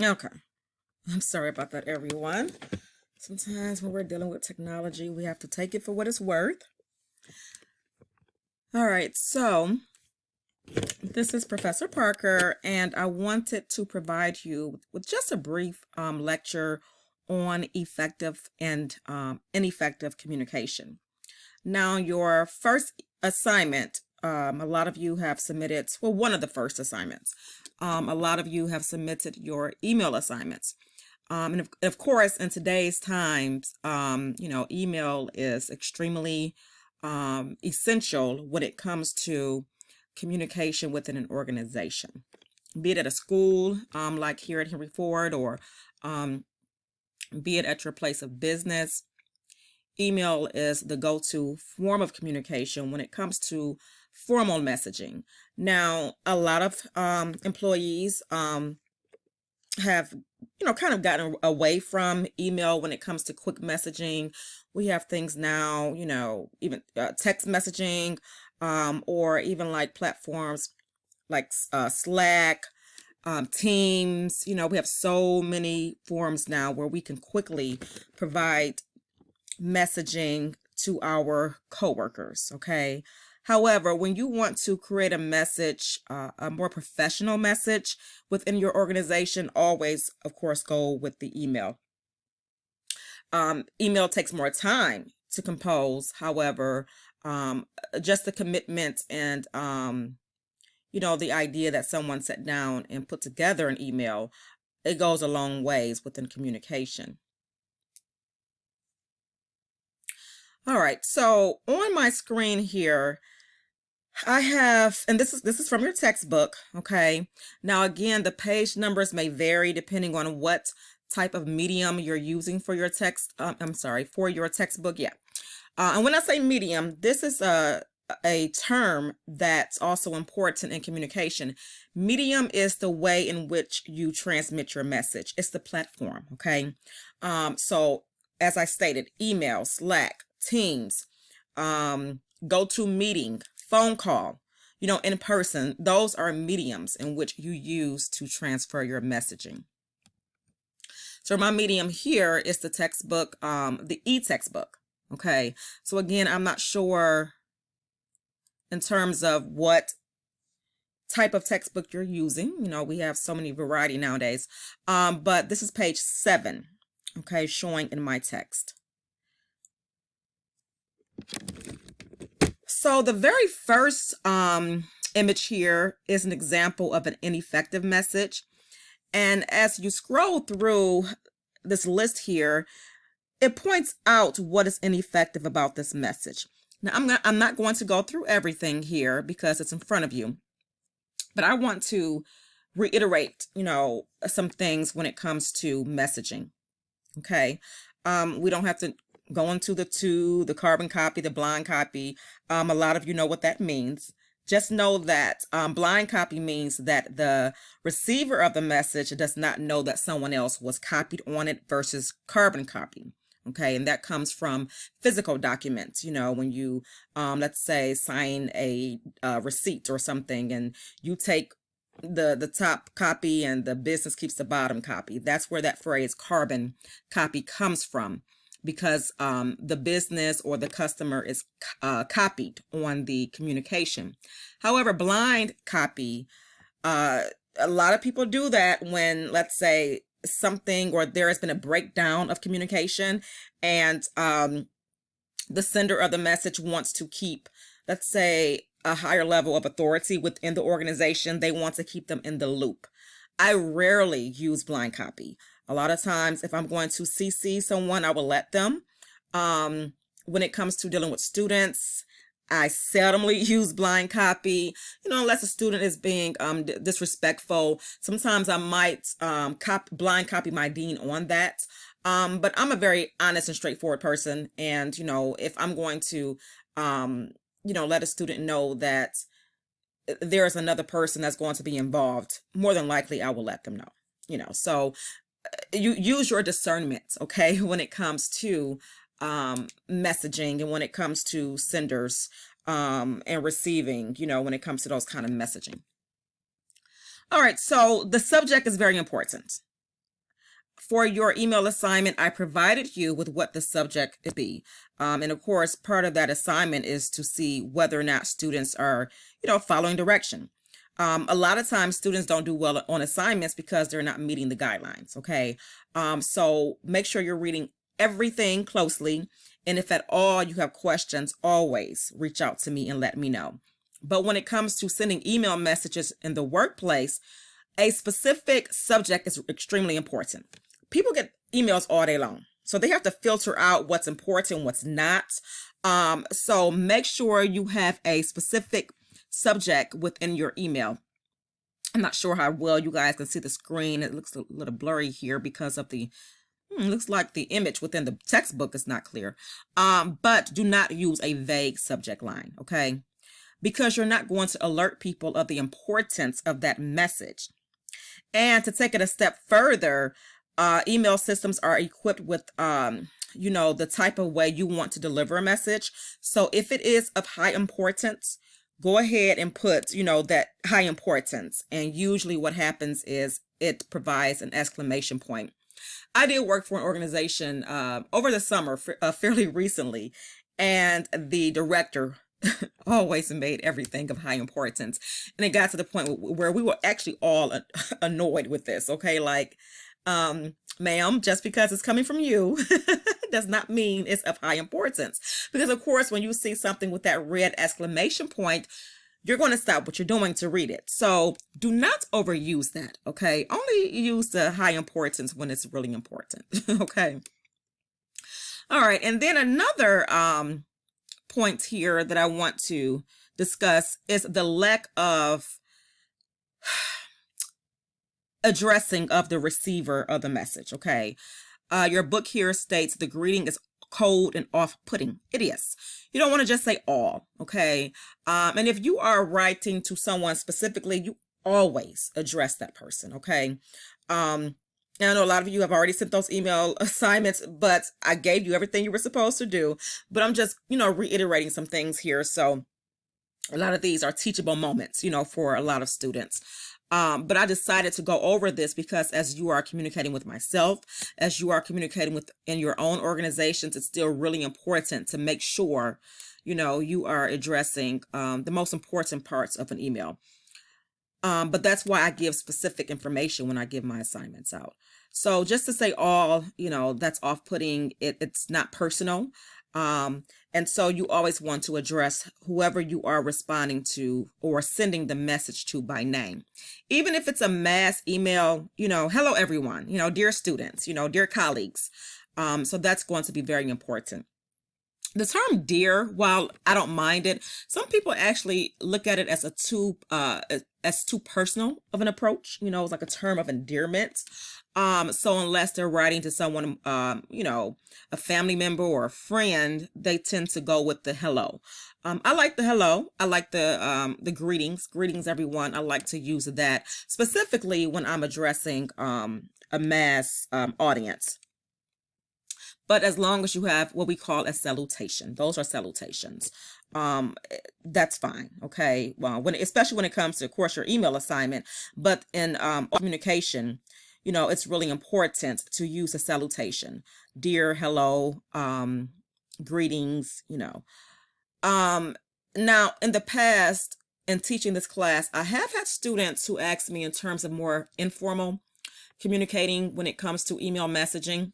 Okay. I'm sorry about that, everyone. Sometimes when we're dealing with technology, we have to take it for what it's worth. All right, so this is Professor Parker, and I wanted to provide you with just a brief lecture on effective and ineffective communication. Now, your first assignment, a lot of you have submitted, well, one of the first assignments, a lot of you have submitted your email assignments. And of course, in today's times, email is extremely essential when it comes to communication within an organization, be it at a school, like here at Henry Ford, or be it at your place of business. Email is the go-to form of communication when it comes to formal messaging. Now, a lot of employees have kind of gotten away from email when it comes to quick messaging. We have things now, even text messaging, or even like platforms like Slack, Teams. We have so many forms now where we can quickly provide messaging to our coworkers. Okay. However, when you want to create a message, a more professional message within your organization, always, of course, go with the email. Email takes more time to compose. However, just the commitment and, the idea that someone sat down and put together an email, it goes a long ways within communication. All right, so on my screen here, I have, and this is from your textbook, okay? Now again, the page numbers may vary depending on what type of medium you're using for your for your textbook, yeah. And when I say medium, this is a term that's also important in communication. Medium is the way in which you transmit your message. It's the platform, okay? So as I stated, email, Slack, Teams, GoToMeeting, phone call, in person, those are mediums in which you use to transfer your messaging. So my medium here is the textbook, the e-textbook. Okay. So again, I'm not sure in terms of what type of textbook you're using. We have so many variety nowadays. But this is page 7. Okay. Showing in my text. So the very first image here is an example of an ineffective message. And as you scroll through this list here, it points out what is ineffective about this message. Now, I'm not going to go through everything here because it's in front of you, but I want to reiterate, some things when it comes to messaging. Okay. We don't have to go into the carbon copy, the blind copy. A lot of you know what that means. Just know that blind copy means that the receiver of the message does not know that someone else was copied on it versus carbon copy. Okay, and that comes from physical documents. When you, let's say, sign a receipt or something, and you take the top copy and the business keeps the bottom copy. That's where that phrase carbon copy comes from, because the business or the customer is copied on the communication. However, blind copy, a lot of people do that when, let's say, something or there has been a breakdown of communication, and the sender of the message wants to keep, let's say, a higher level of authority within the organization. They want to keep them in the loop. I rarely use blind copy. A lot of times, if I'm going to CC someone, I will let them. When it comes to dealing with students, I seldomly use blind copy, unless a student is being disrespectful. Sometimes I might blind copy my dean on that. But I'm a very honest and straightforward person. And, if I'm going to, let a student know that there's another person that's going to be involved, more than likely I will let them know. So you use your discernment, okay, when it comes to messaging and when it comes to senders and receiving, when it comes to those kind of messaging. All right, so the subject is very important. For your email assignment, I provided you with what the subject could be. And of course, part of that assignment is to see whether or not students are, following direction. A lot of times students don't do well on assignments because they're not meeting the guidelines. Okay. So make sure you're reading everything closely. And if at all you have questions, always reach out to me and let me know. But when it comes to sending email messages in the workplace, a specific subject is extremely important. People get emails all day long, so they have to filter out what's important, what's not. So make sure you have a specific subject within your email. I'm not sure how well you guys can see the screen. It looks a little blurry here because of the looks like the image within the textbook is not clear. But do not use a vague subject line, okay? Because you're not going to alert people of the importance of that message. And to take it a step further, email systems are equipped with, the type of way you want to deliver a message. So if it is of high importance, go ahead and put, that high importance. And usually what happens is it provides an exclamation point. I did work for an organization over the summer, fairly recently, and the director always made everything of high importance. And it got to the point where we were actually all annoyed with this. Okay. Like, ma'am, just because it's coming from you does not mean it's of high importance. Because of course, when you see something with that red exclamation point, you're going to stop what you're doing to read it. So do not overuse that. Okay. Only use the high importance when it's really important. Okay. All right. And then another, point here that I want to discuss is the lack of addressing of the receiver of the message. Okay. Your book here states the greeting is cold and off-putting. It is. You don't want to just say all. Okay. And if you are writing to someone specifically, you always address that person. Okay. And I know a lot of you have already sent those email assignments, but I gave you everything you were supposed to do. But I'm just, reiterating some things here. So a lot of these are teachable moments, for a lot of students. But I decided to go over this because as you are communicating with myself, as you are communicating with in your own organizations, it's still really important to make sure, you are addressing the most important parts of an email. But that's why I give specific information when I give my assignments out. So just to say all, that's off-putting. It's not personal. And so you always want to address whoever you are responding to or sending the message to by name. Even if it's a mass email, hello, everyone, dear students, dear colleagues. So that's going to be very important. The term dear, while I don't mind it, some people actually look at it as too personal of an approach. It's like a term of endearment. So unless they're writing to someone, a family member or a friend, they tend to go with the hello. I like the hello. I like the greetings, everyone. I like to use that specifically when I'm addressing a mass audience. But as long as you have what we call a salutation, those are salutations. That's fine. Okay. Well, especially when it comes to, of course, your email assignment, but in communication, it's really important to use a salutation. Dear, hello, greetings, Now, in the past, in teaching this class, I have had students who ask me in terms of more informal communicating when it comes to email messaging.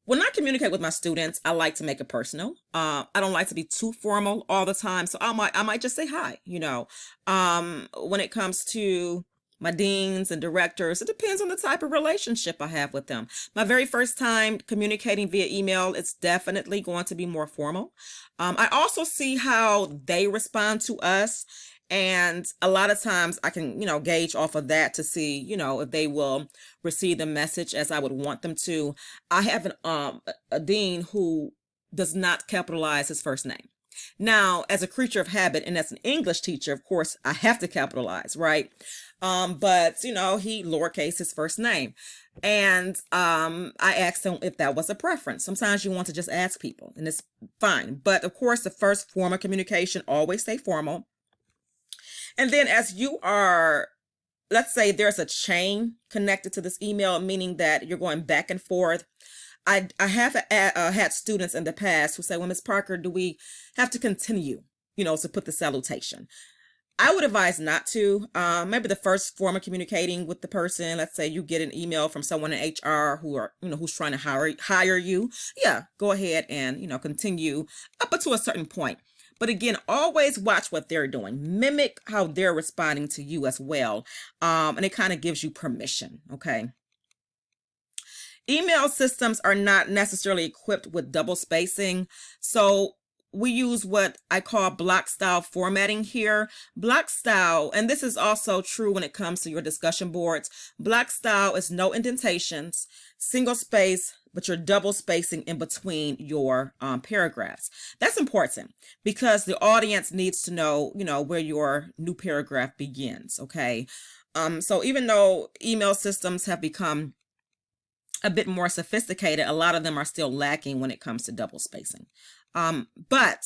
When I communicate with my students, I like to make it personal. I don't like to be too formal all the time. So I might just say hi, when it comes to my deans and directors, it depends on the type of relationship I have with them. My very first time communicating via email, it's definitely going to be more formal. I also see how they respond to us. And a lot of times I can, gauge off of that to see, if they will receive the message as I would want them to. I have a dean who does not capitalize his first name. Now, as a creature of habit and as an English teacher, of course, I have to capitalize, right? But, he lowercase his first name. And I asked him if that was a preference. Sometimes you want to just ask people, and it's fine. But, of course, the first form of communication, always stay formal. And then as you are let's say there's a chain connected to this email, meaning that you're going back and forth. I have had students in the past who say, well, Ms. Parker, do we have to continue, to put the salutation? I would advise not to. Maybe the first form of communicating with the person, let's say you get an email from someone in HR who's trying to hire you. Yeah, go ahead and, continue up to a certain point. But again, always watch what they're doing. Mimic how they're responding to you as well. And it kind of gives you permission, okay? Email systems are not necessarily equipped with double spacing. So we use what I call block style formatting here. Block style, and this is also true when it comes to your discussion boards. Block style is no indentations, single space, but you're double spacing in between your paragraphs. That's important because the audience needs to know, where your new paragraph begins, okay? So even though email systems have become a bit more sophisticated, a lot of them are still lacking when it comes to double spacing. But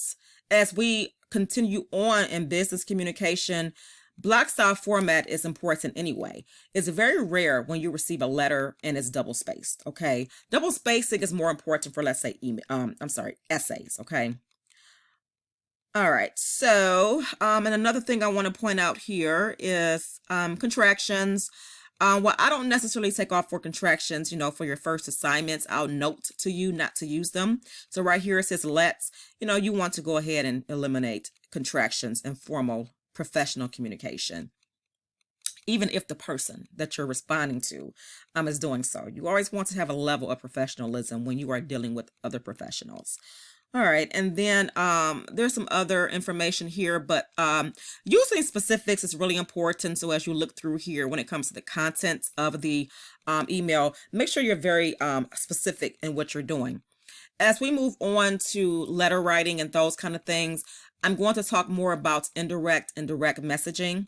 as we continue on in business communication, block style format is important anyway. It's very rare when you receive a letter and it's double spaced, okay? Double spacing is more important for, let's say, essays, okay? All right, so, and another thing I want to point out here is contractions. Well, I don't necessarily take off for contractions, for your first assignments. I'll note to you not to use them. So right here it says let's, you want to go ahead and eliminate contractions in formal professional communication, even if the person that you're responding to is doing so. You always want to have a level of professionalism when you are dealing with other professionals. All right, and then there's some other information here, but using specifics is really important. So as you look through here, when it comes to the content of the email, make sure you're very specific in what you're doing. As we move on to letter writing and those kind of things, I'm going to talk more about indirect and direct messaging.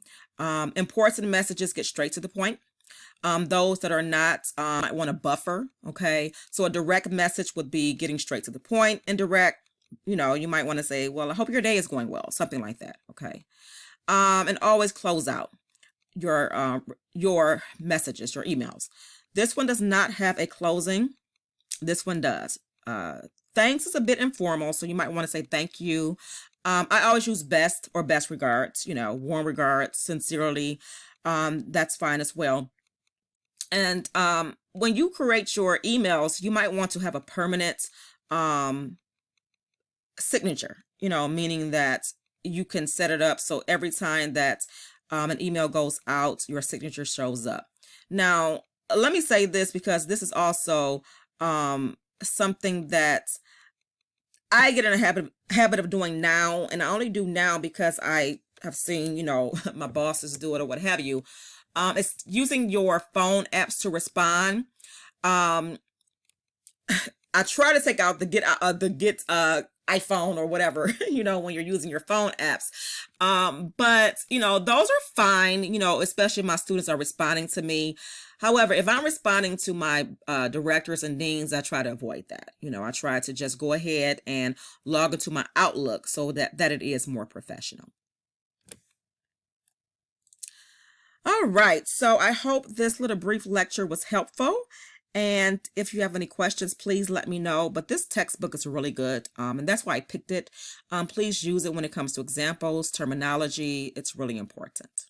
Important messages get straight to the point. Those that are not might want to buffer, okay? So a direct message would be getting straight to the point. Indirect, you might want to say, well, I hope your day is going well, something like that, okay? And always close out your messages, your emails. This one does not have a closing. This one does. Thanks is a bit informal, so you might want to say thank you. I always use best or best regards, warm regards, sincerely. That's fine as well. And when you create your emails, you might want to have a permanent signature, meaning that you can set it up so every time that an email goes out, your signature shows up. Now, let me say this because this is also something that I get in a habit of doing now, and I only do now because I have seen, my bosses do it or what have you. It's using your phone apps to respond. I try to take out the get iPhone or whatever, when you're using your phone apps. But those are fine, especially if my students are responding to me. However, if I'm responding to my directors and deans, I try to avoid that. I try to just go ahead and log into my Outlook so that it is more professional. All right, so I hope this little brief lecture was helpful. And if you have any questions, please let me know. But this textbook is really good, and that's why I picked it. Please use it when it comes to examples, terminology. It's really important.